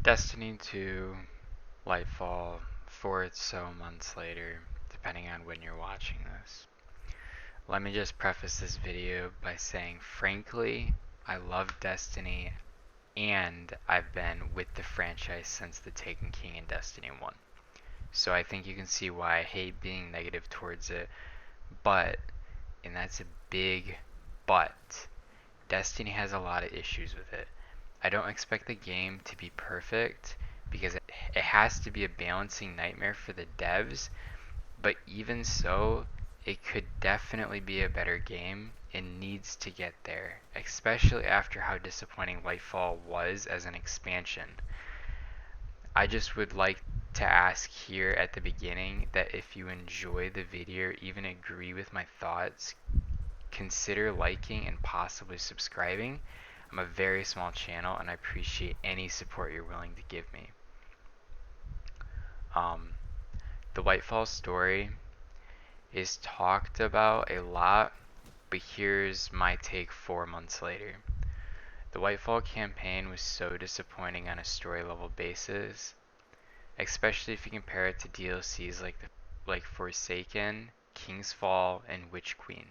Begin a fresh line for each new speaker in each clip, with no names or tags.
Destiny 2, Lightfall 4 so months later, depending on when you're watching this. Let me just preface this video by saying, frankly, I love Destiny and I've been with the franchise since the Taken King in Destiny 1. So I think you can see why I hate being negative towards it, but, and that's a big but, Destiny has a lot of issues with it. I don't expect the game to be perfect because it has to be a balancing nightmare for the devs, but even so, it could definitely be a better game and needs to get there, especially after how disappointing Lightfall was as an expansion. I just would like to ask here at the beginning that if you enjoy the video or even agree with my thoughts, consider liking and possibly subscribing. I'm a very small channel and I appreciate any support you're willing to give me. Um, the Lightfall story is talked about a lot, but here's my take 4 months later. The Lightfall campaign was so disappointing on a story level basis, especially if you compare it to DLCs like Forsaken, King's Fall, and Witch Queen.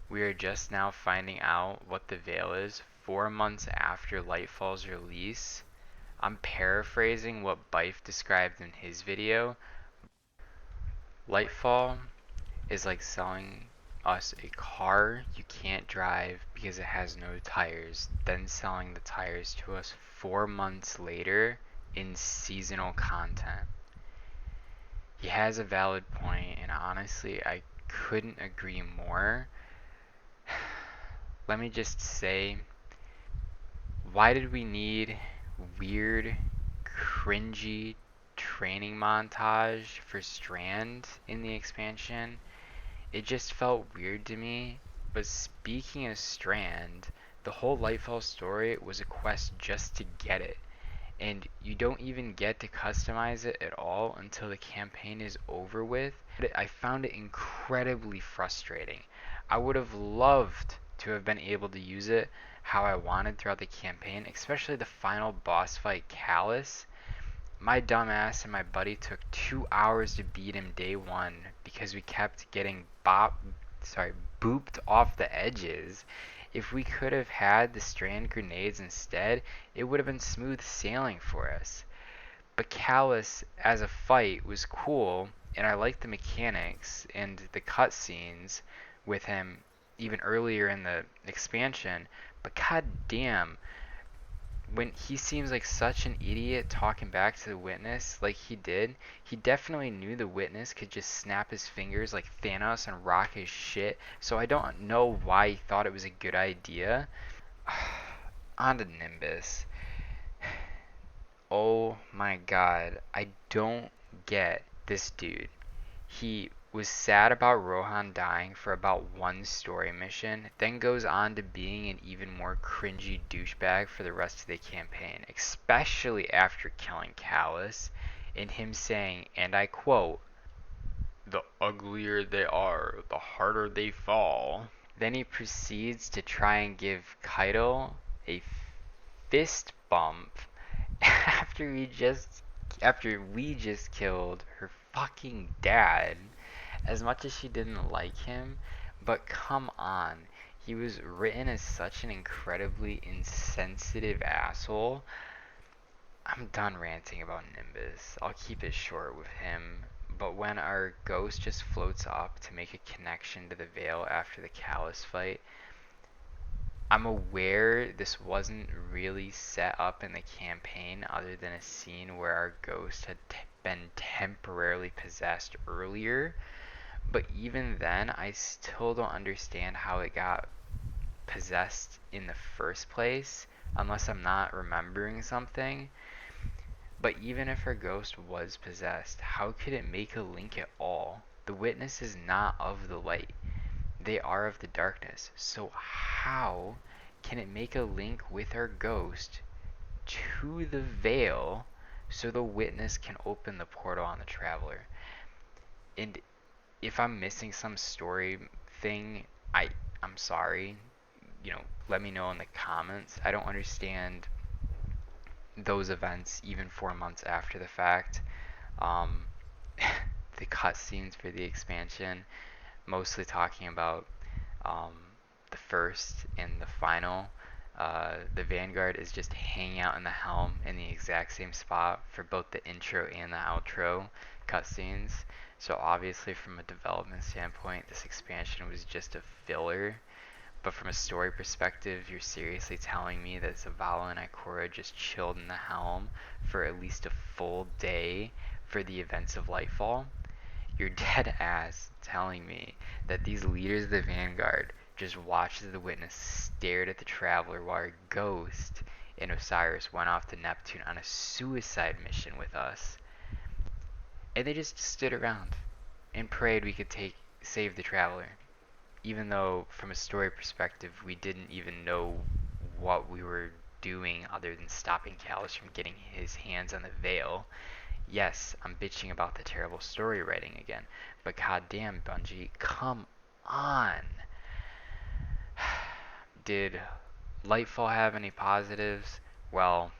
We are just now finding out what the Veil is 4 months after Lightfall's release. I'm paraphrasing what Byf described in his video. Lightfall is like selling us a car you can't drive because it has no tires, then selling the tires to us 4 months later in seasonal content. He has a valid point, and honestly, I couldn't agree more. Let me just say, why did we need weird, cringy training montage for Strand in the expansion? It just felt weird to me. But speaking of Strand, the whole Lightfall story was a quest just to get it. And you don't even get to customize it at all until the campaign is over with. I found it incredibly frustrating. I would have loved to have been able to use it how I wanted throughout the campaign, especially the final boss fight, Callus. My dumbass and my buddy took 2 hours to beat him day one because we kept getting booped off the edges. If we could have had the strand grenades instead, it would have been smooth sailing for us. But Callus as a fight was cool, and I liked the mechanics and the cutscenes with him even earlier in the expansion. But god damn, when he seems like such an idiot talking back to the witness like he did, he definitely knew the witness could just snap his fingers like Thanos and rock his shit, so I don't know why he thought it was a good idea. On to Nimbus. Oh my god, I don't get this dude. He was sad about Rohan dying for about one story mission, then goes on to being an even more cringy douchebag for the rest of the campaign, especially after killing Callus, and him saying, and I quote, "The uglier they are, the harder they fall." Then he proceeds to try and give Keitel a fist bump after we just killed her fucking dad. As much as she didn't like him, but come on, he was written as such an incredibly insensitive asshole. I'm done ranting about Nimbus. I'll keep it short with him. But when our ghost just floats up to make a connection to the Veil after the Callus fight, I'm aware this wasn't really set up in the campaign other than a scene where our ghost had been temporarily possessed earlier. But even then, I still don't understand how it got possessed in the first place, unless I'm not remembering something. But even if her ghost was possessed, how could it make a link at all? The witness is not of the light. They are of the darkness. So how can it make a link with her ghost to the veil so the witness can open the portal on the traveler? And if I'm missing some story thing, I'm sorry. Let me know in the comments. I don't understand those events even 4 months after the fact. Um, the cutscenes for the expansion, mostly talking about um, the first and the final. The Vanguard is just hanging out in the helm in the exact same spot for both the intro and the outro cutscenes. So obviously, from a development standpoint, this expansion was just a filler. But from a story perspective, you're seriously telling me that Zavala and Ikora just chilled in the helm for at least a full day for the events of Lightfall? You're dead ass telling me that these leaders of the Vanguard just watched as the Witness stared at the Traveler while our Ghost and Osiris went off to Neptune on a suicide mission with us, and they just stood around and prayed we could save the Traveler, even though from a story perspective we didn't even know what we were doing other than stopping Callus from getting his hands on the veil. Yes, I'm bitching about the terrible story writing again, but goddamn, Bungie, come on. Did Lightfall have any positives? Well,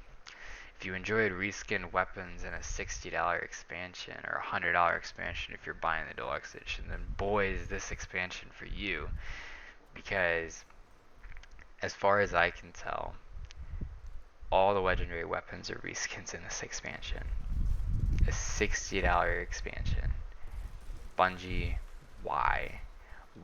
if you enjoyed reskinned weapons and a $60 expansion or a $100 expansion if you're buying the deluxe edition, then boy is this expansion for you. Because as far as I can tell, all the legendary weapons are reskins in this expansion. A $60 expansion. Bungie, why?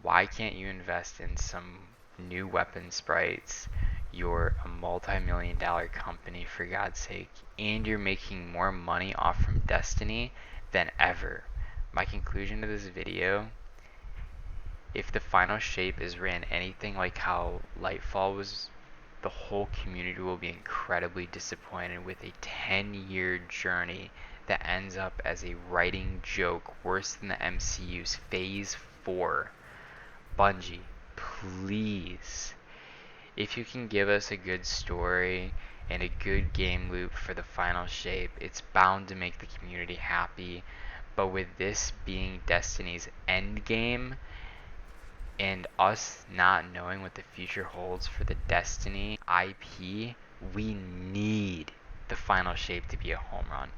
Why can't you invest in some new weapon sprites? You're a multi-million-dollar company, for God's sake, and you're making more money off from Destiny than ever. My conclusion to this video: if the final shape is ran anything like how Lightfall was, the whole community will be incredibly disappointed with a 10-year journey that ends up as a writing joke worse than the MCU's Phase 4. Bungie, please, if you can give us a good story and a good game loop for the final shape, it's bound to make the community happy. But with this being Destiny's endgame, and us not knowing what the future holds for the Destiny IP, we need the final shape to be a home run.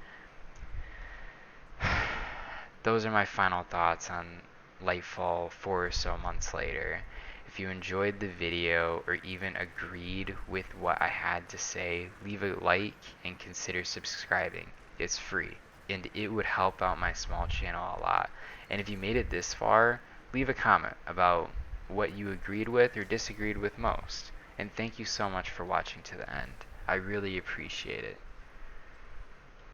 Those are my final thoughts on Lightfall 4 or so months later. If you enjoyed the video or even agreed with what I had to say, leave a like and consider subscribing. It's free, and it would help out my small channel a lot. And if you made it this far, leave a comment about what you agreed with or disagreed with most. And thank you so much for watching to the end. I really appreciate it.